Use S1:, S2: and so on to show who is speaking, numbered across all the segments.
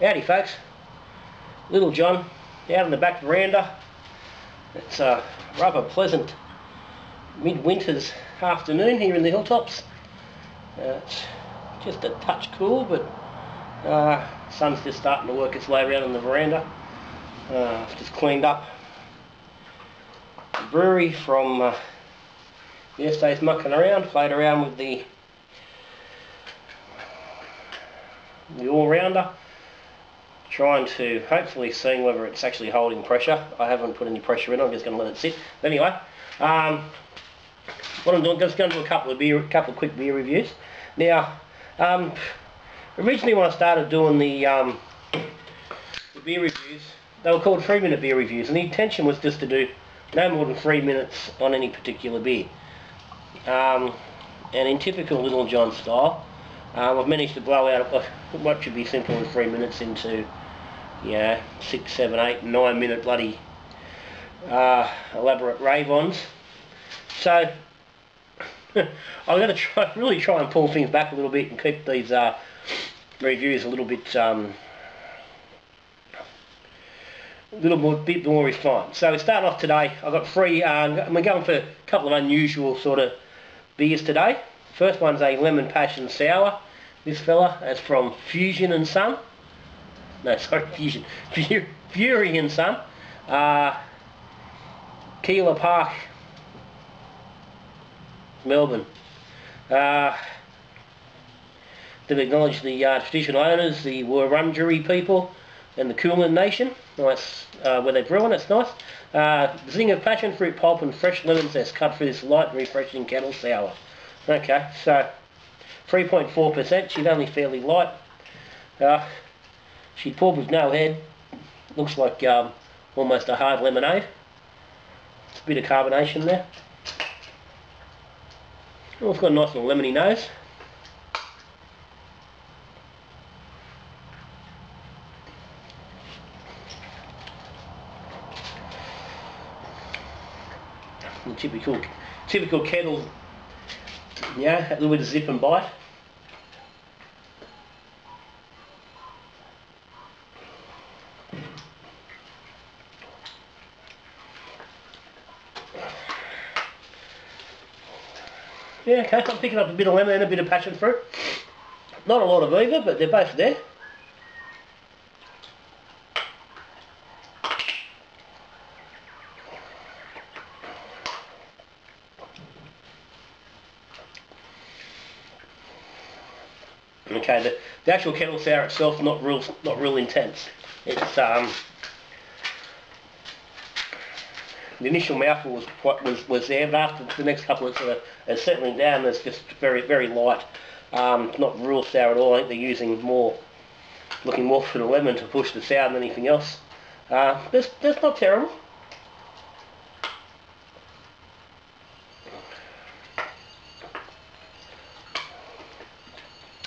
S1: Howdy folks, Little John out on the back veranda. It's a rather pleasant mid-winter's afternoon here in the hilltops. It's just a touch cool, but sun's just starting to work its way around on the veranda. I've just cleaned up the brewery from yesterday's mucking around, played around with the all-rounder, trying to hopefully seeing whether it's actually holding pressure. I haven't put any pressure in, I'm just going to let it sit. But anyway, what I'm doing, just going to do a couple of quick beer reviews. Now, originally when I started doing the beer reviews, they were called 3-minute beer reviews, and the intention was just to do no more than 3 minutes on any particular beer. And in typical Little John style, I've managed to blow out what should be simple in 3 minutes into, 6, 7, 8, 9 minute bloody elaborate rave-ons. So I'm going to really try and pull things back a little bit and keep these reviews a little bit bit more refined. So we start off today. I've got three. We're going for a couple of unusual sort of beers today. First one's a lemon passion sour. This fella, that's from Fusion and Son. No, sorry, Fusion. Fury and Son. Keilor Park, Melbourne. They've acknowledged the traditional owners, the Wurundjeri people, and the Kulin Nation. Nice, where they're brewing. It's nice. Zing of passion fruit pulp and fresh lemon zest cut through this light, refreshing kettle sour. Okay, so 3.4%. She's only fairly light. She poured with no head. Looks like almost a hard lemonade. It's a bit of carbonation there. Oh, it's got a nice little lemony nose. The typical kettle, a little bit of zip and bite. Yeah, okay, I'm picking up a bit of lemon and a bit of passion fruit. Not a lot of either, but they're both there. Okay, the actual kettle sour itself not real intense. It's the initial mouthful was there, but after the next couple of sort of settling down, it's just very light. Not real sour at all. I think they're using looking more for the lemon to push the sour than anything else. That's not terrible.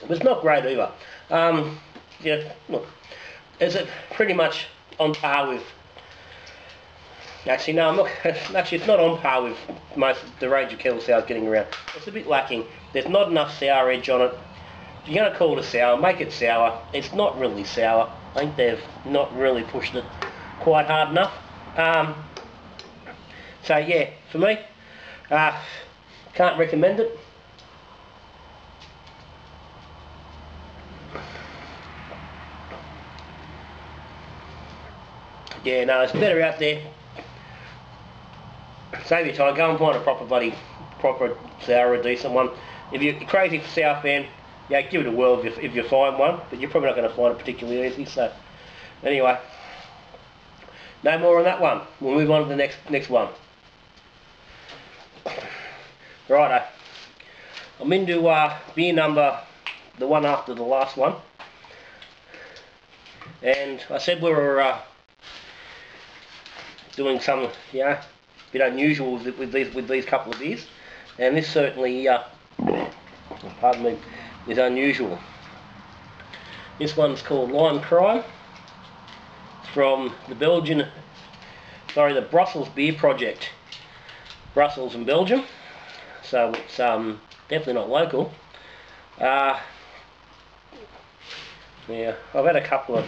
S1: But it's not great either. Look, is it pretty much on par with? Actually, no, I'm not. Actually, it's not on par with most of the range of kettle sours getting around. It's a bit lacking. There's not enough sour edge on it. If you're going to call it a sour, make it sour. It's not really sour. I think they've not really pushed it quite hard enough. So yeah, for me, can't recommend it. Yeah, no, it's better out there. Save your time, go and find a proper sour, a decent one. If you're crazy for sour fan, give it a whirl if you find one, but you're probably not going to find it particularly easy. So, anyway, no more on that one. We'll move on to the next one. Righto, I'm into beer number, the one after the last one, and I said we were doing some, bit unusual with these couple of beers, and this certainly, pardon me, is unusual. This one's called Lime Crime. It's from the the Brussels Beer Project, Brussels and Belgium. So it's definitely not local. Yeah, I've had a couple of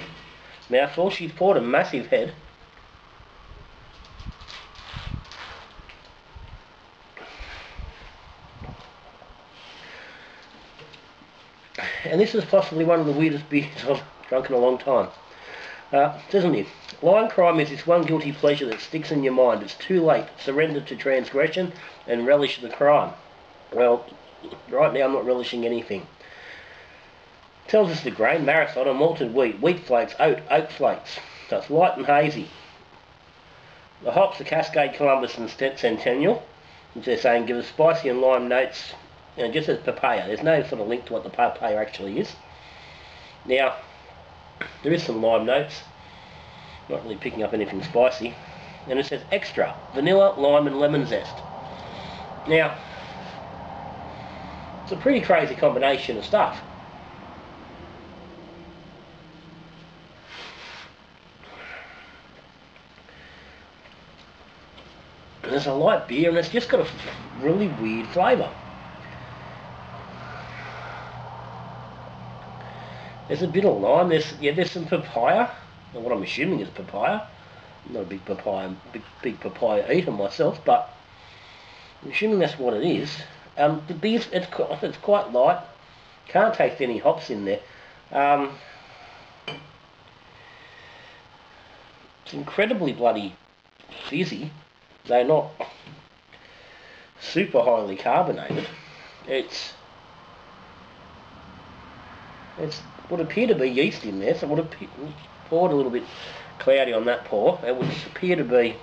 S1: mouthfuls. She's poured a massive head. And this is possibly one of the weirdest beers I've drunk in a long time. Doesn't it? Lion crime is this one guilty pleasure that sticks in your mind. It's too late. Surrender to transgression and relish the crime. Well, right now I'm not relishing anything. Tells us the grain, marathon, and malted wheat flakes, oat flakes. So it's light and hazy. The hops are Cascade, Columbus, and Centennial, which they're saying give us spicy and lime notes. And it just says papaya. There's no sort of link to what the papaya actually is. Now, there is some lime notes. Not really picking up anything spicy. And it says extra, vanilla, lime, and lemon zest. Now, it's a pretty crazy combination of stuff. There's a light beer and it's just got a really weird flavour. There's a bit of lime, there's some papaya, what I'm assuming is papaya. I'm not a big papaya eater myself, but I'm assuming that's what it is. The beer, it's quite light, can't taste any hops in there. It's incredibly bloody fizzy, though not super highly carbonated. It's would appear to be yeast in there, so it would appear, poured a little bit cloudy on that pour. It would appear to be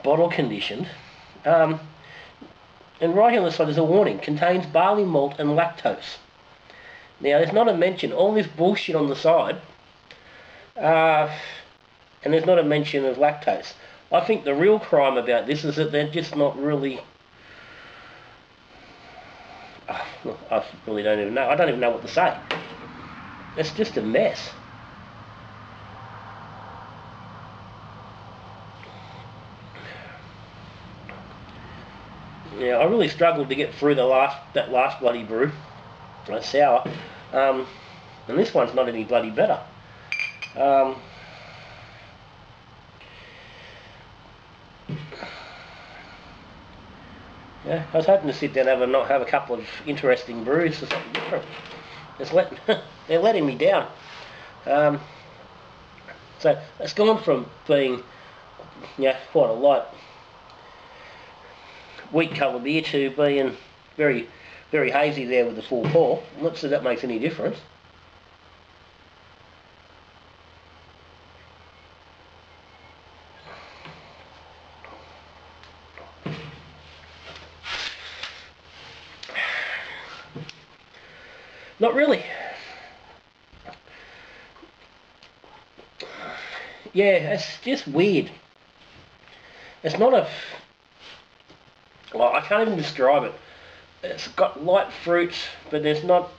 S1: bottle conditioned. And right here on the side there's a warning, contains barley malt and lactose. Now there's not a mention, all this bullshit on the side, and there's not a mention of lactose. I think the real crime about this is that they're just not really... I really don't even know. I don't even know what to say. It's just a mess. Yeah, I really struggled to get through that last bloody brew. It's sour. And this one's not any bloody better. Yeah, I was hoping to sit down and have a couple of interesting brews or something different. They're letting me down. So it's gone from being, quite a light wheat colour beer to being very, very hazy there with the full pour. I'm not sure that makes any difference. Not really. Yeah, it's just weird. It's not a... Well, I can't even describe it. It's got light fruits, but there's not...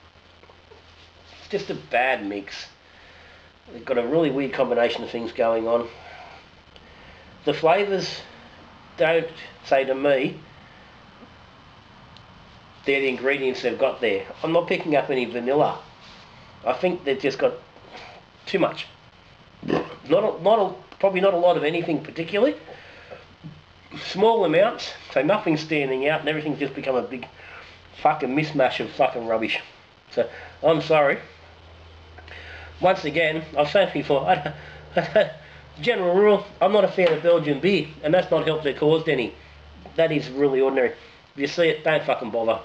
S1: It's just a bad mix. They've got a really weird combination of things going on. The flavours don't say to me they're the ingredients they've got there. I'm not picking up any vanilla. I think they've just got too much. Probably not a lot of anything particularly. Small amounts, so nothing's standing out and everything's just become a big fucking mismatch of fucking rubbish. So, I'm sorry. Once again, I've said before, general rule, I'm not a fan of Belgian beer, and that's not helped their cause any. That is really ordinary. If you see it, don't fucking bother.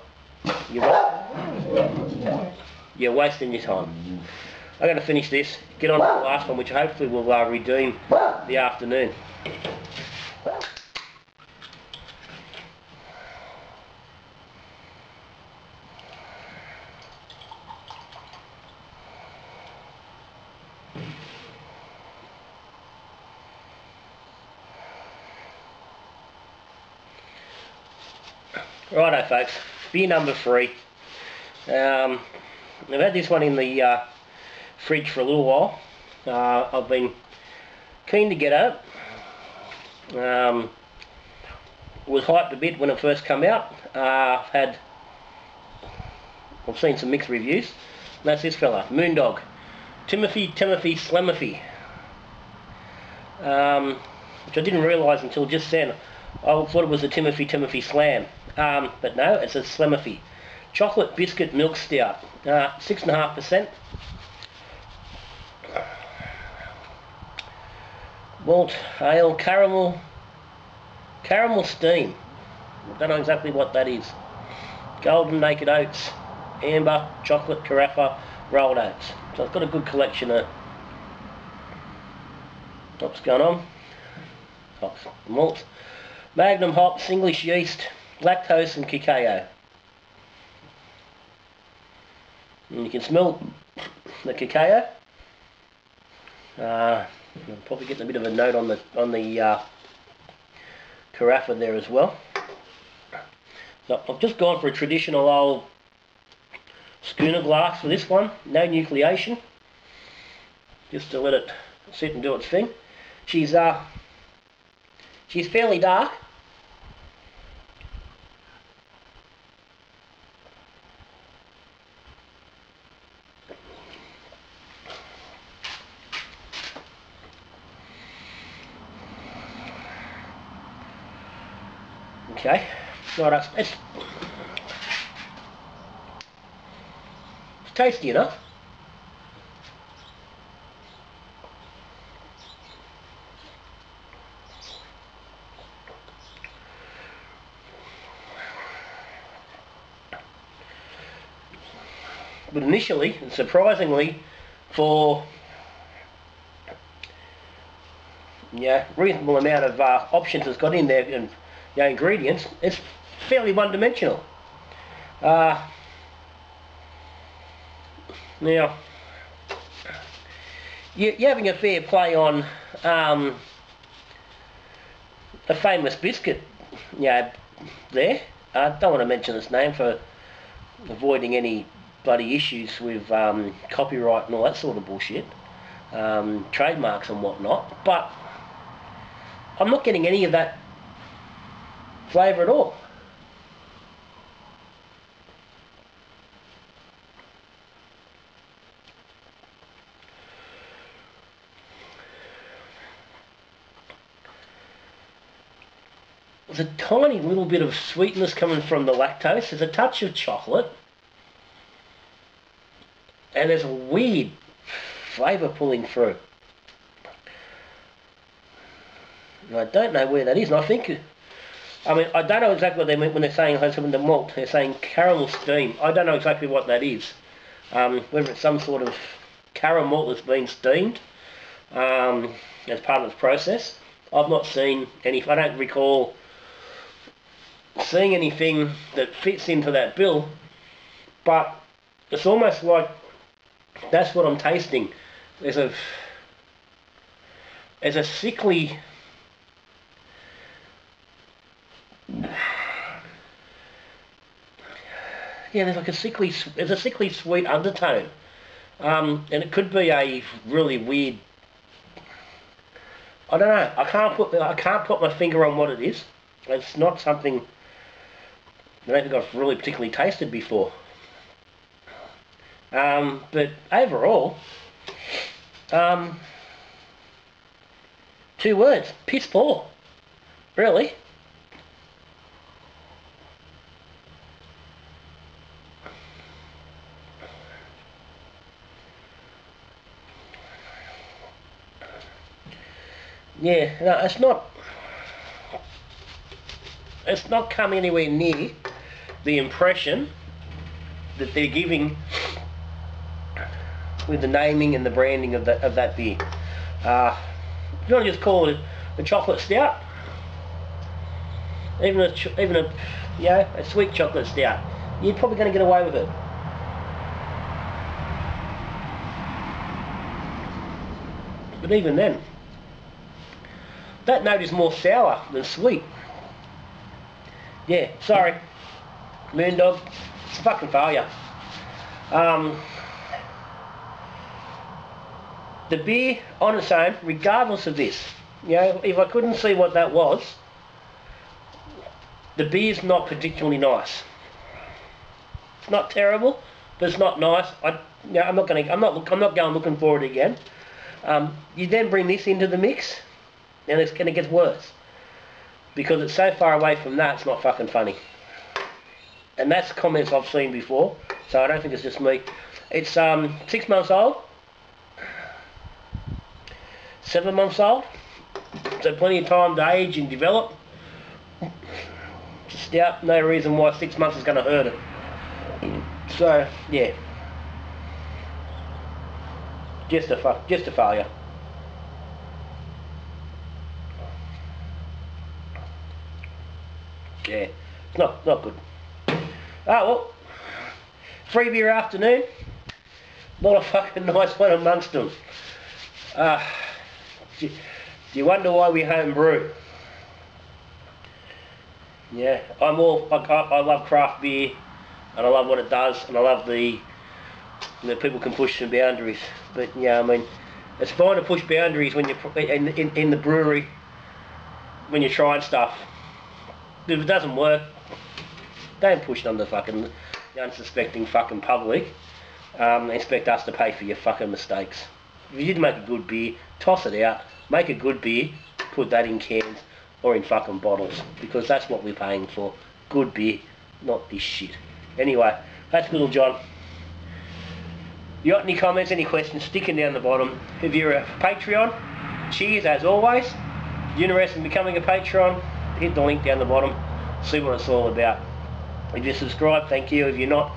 S1: You're wasting your time. I'm going to finish this, get on to the last one, which hopefully will redeem the afternoon. Righto folks, beer number 3. I've had this one in the fridge for a little while. I've been keen to get at it. Was hyped a bit when it first came out. I've seen some mixed reviews. That's this fella, Moondog. Timothy Slemothy. Which I didn't realise until just then. I thought it was a Timothy Slam. But no, it's a Slemothy. Chocolate biscuit milk stout. 6.5%. Malt ale caramel steam. I don't know exactly what that is. Golden naked oats, amber, chocolate carafa, rolled oats. So it's got a good collection of what's going on. Hops, malts, magnum hops, English yeast, lactose and cacao. And you can smell the cacao. I'm probably getting a bit of a note on the carafa there as well. So I've just gone for a traditional old schooner glass for this one, no nucleation, just to let it sit and do its thing. She's fairly dark. Okay, right, it's tasty enough. But initially, and surprisingly, for reasonable amount of options it's got in there and ingredients, it's fairly one-dimensional. Now, you're having a fair play on a famous biscuit, there. I don't want to mention its name for avoiding any bloody issues with copyright and all that sort of bullshit, trademarks and whatnot, but I'm not getting any of that flavour at all. There's a tiny little bit of sweetness coming from the lactose. There's a touch of chocolate. And there's a weird flavour pulling through. And I don't know where that is. And I think, I don't know exactly what they mean when they're saying something to malt. They're saying caramel steam. I don't know exactly what that is. Whether it's some sort of caramel malt that's been steamed as part of this process. I've not seen any. I don't recall seeing anything that fits into that bill. But it's almost like that's what I'm tasting. There's a sickly, there's a sickly sweet undertone, and it could be a really weird. I don't know. I can't put my finger on what it is. It's not something I don't think I've really particularly tasted before. But overall, 2 words, piss poor, really. Yeah, no, it's not coming anywhere near the impression that they're giving with the naming and the branding of that beer. If you want to just call it a chocolate stout, even a sweet chocolate stout, you're probably going to get away with it. But even then, that note is more sour than sweet. Yeah, sorry, Moondog, it's a fucking failure. The beer on its own, regardless of this, if I couldn't see what that was, the beer's not particularly nice. It's not terrible, but it's not nice. Yeah, I'm not going looking for it again. You then bring this into the mix, and it's gonna get worse because it's so far away from that. It's not fucking funny. And that's comments I've seen before, so I don't think it's just me. It's 6 months old, 7 months old, so plenty of time to age and develop. Stout, no reason why 6 months is going to hurt it. So yeah, just a failure. Yeah, it's not good. Oh well, free beer afternoon. Not a fucking nice one amongst them. Do you wonder why we home brew? Yeah, I love craft beer, and I love what it does, and I love that people can push some boundaries. But yeah, I mean, it's fine to push boundaries when you're in the brewery, when you're trying stuff. If it doesn't work, don't push it on the unsuspecting fucking public. Expect us to pay for your fucking mistakes. If you did make a good beer, toss it out. Make a good beer, put that in cans or in fucking bottles, because that's what we're paying for. Good beer, not this shit. Anyway, that's Little John. You got any comments, any questions, sticking down the bottom. If you're a Patreon, cheers as always. If you're interested in becoming a Patreon, hit the link down the bottom, see what it's all about. If you subscribe, thank you. If you're not,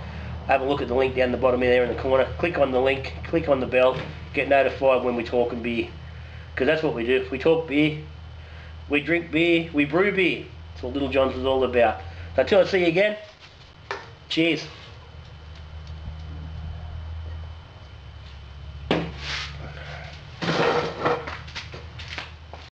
S1: have a look at the link down the bottom there in the corner. Click on the link, click on the bell, get notified when we're talking beer. Because that's what we do. We talk beer, we drink beer, we brew beer. That's what Little John's is all about. So until I see you again, cheers.